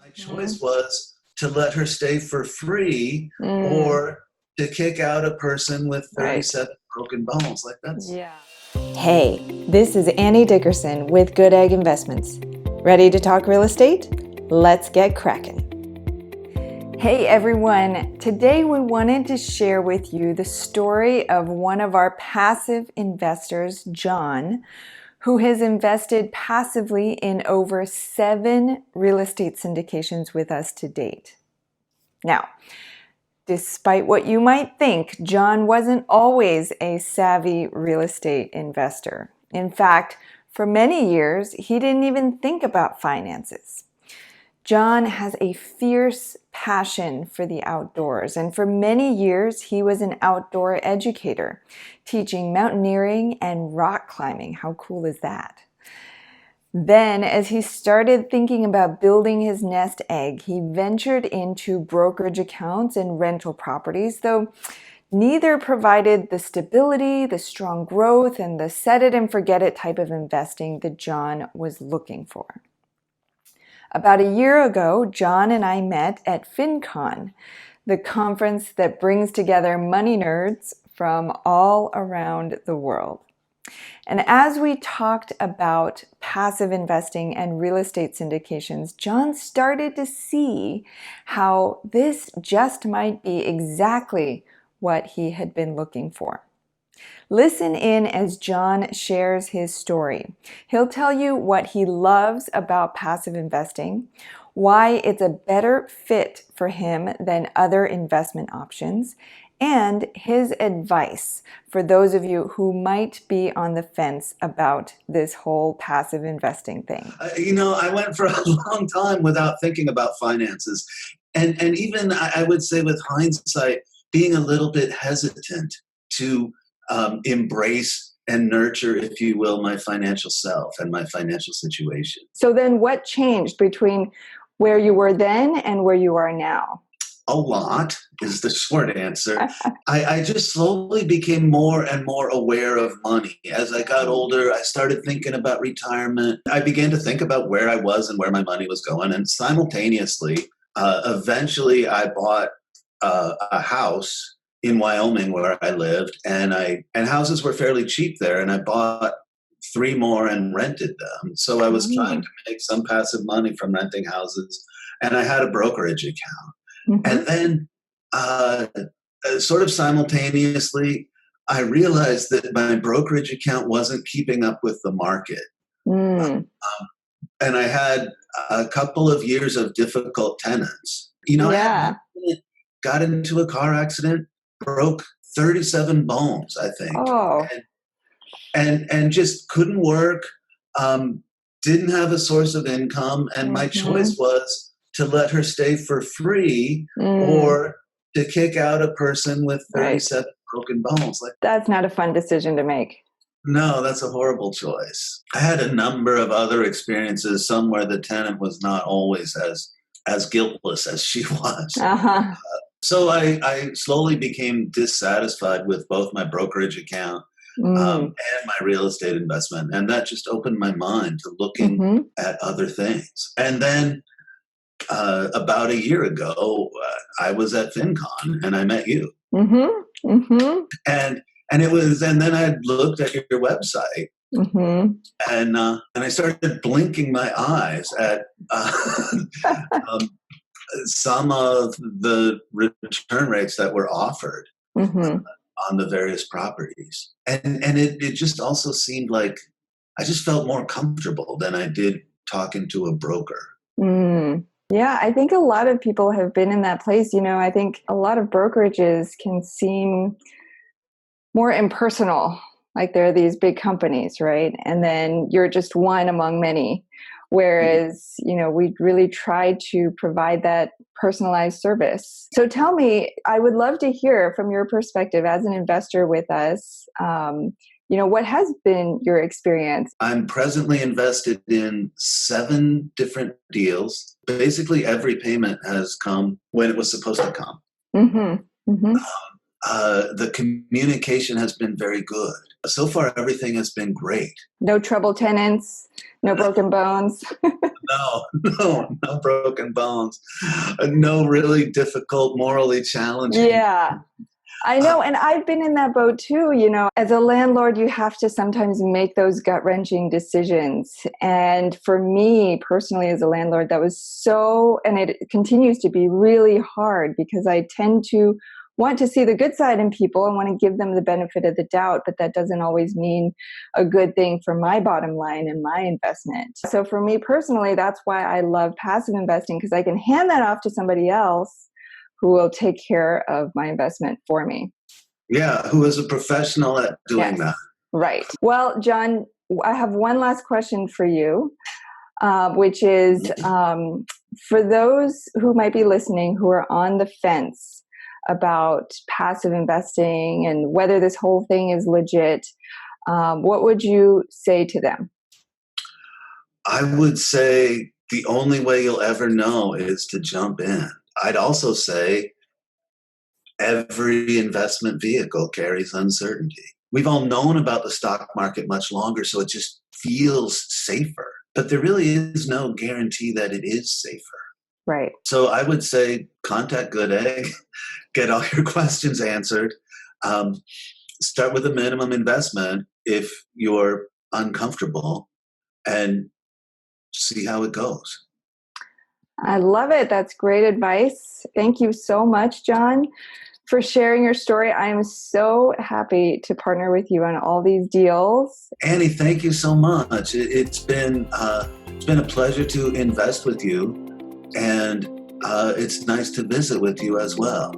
My Mhm. choice was to let her stay for free Mm, or to kick out a person with right. 37 broken bones. Like that's Yeah. Hey, this is Annie Dickerson with Goodegg Investments. Ready to talk real estate? Let's get cracking. Hey everyone, today we wanted to share with you the story of one of our passive investors, John, who has invested passively in over 7 real estate syndications with us to date. Now, despite what you might think, John wasn't always a savvy real estate investor. In fact, for many years, he didn't even think about finances. John has a fierce passion for the outdoors, and for many years, he was an outdoor educator, teaching mountaineering and rock climbing. How cool is that? Then, as he started thinking about building his nest egg, he ventured into brokerage accounts and rental properties, though neither provided the stability, the strong growth, and the set it and forget it type of investing that John was looking for. About a year ago, John and I met at FinCon, the conference that brings together money nerds from all around the world. And as we talked about passive investing and real estate syndications, John started to see how this just might be exactly what he had been looking for. Listen in as John shares his story. He'll tell you what he loves about passive investing, why it's a better fit for him than other investment options, and his advice for those of you who might be on the fence about this whole passive investing thing. I went for a long time without thinking about finances, and even I would say with hindsight, being a little bit hesitant to embrace and nurture, if you will, my financial self and my financial situation. So then what changed between where you were then and where you are now? A lot is the short answer. I just slowly became more and more aware of money. As I got older, I started thinking about retirement. I began to think about where I was and where my money was going. And simultaneously, eventually, I bought a house in Wyoming where I lived, and houses were fairly cheap there. And I bought 3 more and rented them. So I was trying to make some passive money from renting houses, and I had a brokerage account. And then, sort of simultaneously, I realized that my brokerage account wasn't keeping up with the market. Mm. And I had a couple of years of difficult tenants. I had Yeah. one tenant got into a car accident, broke 37 bones, I think, Oh. and just couldn't work, didn't have a source of income. And my choice was to let her stay for free Mm. or to kick out a person with Right. 37 broken bones. Like, That's not a fun decision to make. no, that's a horrible choice. I had a number of other experiences, some where the tenant was not always as guiltless as she was. Uh-huh. So I slowly became dissatisfied with both my brokerage account Mm. and my real estate investment. And that just opened my mind to looking at other things. And then about a year ago, I was at FinCon and I met you. And and then I looked at your website, and I started blinking my eyes at um, some of the return rates that were offered on the various properties, and it just also seemed like I just felt more comfortable than I did talking to a broker. Mm. Yeah, I think a lot of people have been in that place. I think a lot of brokerages can seem more impersonal, like they're these big companies, right? And then you're just one among many. Whereas, we really try to provide that personalized service. So tell me, I would love to hear from your perspective as an investor with us, what has been your experience? I'm presently invested in 7 different deals. Basically, every payment has come when it was supposed to come. Mm-hmm. Mm-hmm. The communication has been very good. So far, everything has been great. No trouble tenants, no broken bones. No broken bones, no really difficult, morally challenging. Yeah. I know, and I've been in that boat too. As a landlord, you have to sometimes make those gut-wrenching decisions. And for me personally, as a landlord, that was and it continues to be really hard, because I tend to want to see the good side in people and want to give them the benefit of the doubt, but that doesn't always mean a good thing for my bottom line and my investment. So for me personally, that's why I love passive investing, because I can hand that off to somebody else who will take care of my investment for me. Yeah, who is a professional at doing that. Right. Well, John, I have one last question for you, which is for those who might be listening who are on the fence about passive investing and whether this whole thing is legit, what would you say to them? I would say the only way you'll ever know is to jump in. I'd also say every investment vehicle carries uncertainty. We've all known about the stock market much longer, so it just feels safer. But there really is no guarantee that it is safer. Right. So I would say contact Goodegg, get all your questions answered. Start with a minimum investment if you're uncomfortable, and see how it goes. I love it. That's great advice. Thank you so much, John, for sharing your story. I am so happy to partner with you on all these deals. Annie, thank you so much. It's been a pleasure to invest with you, and it's nice to visit with you as well.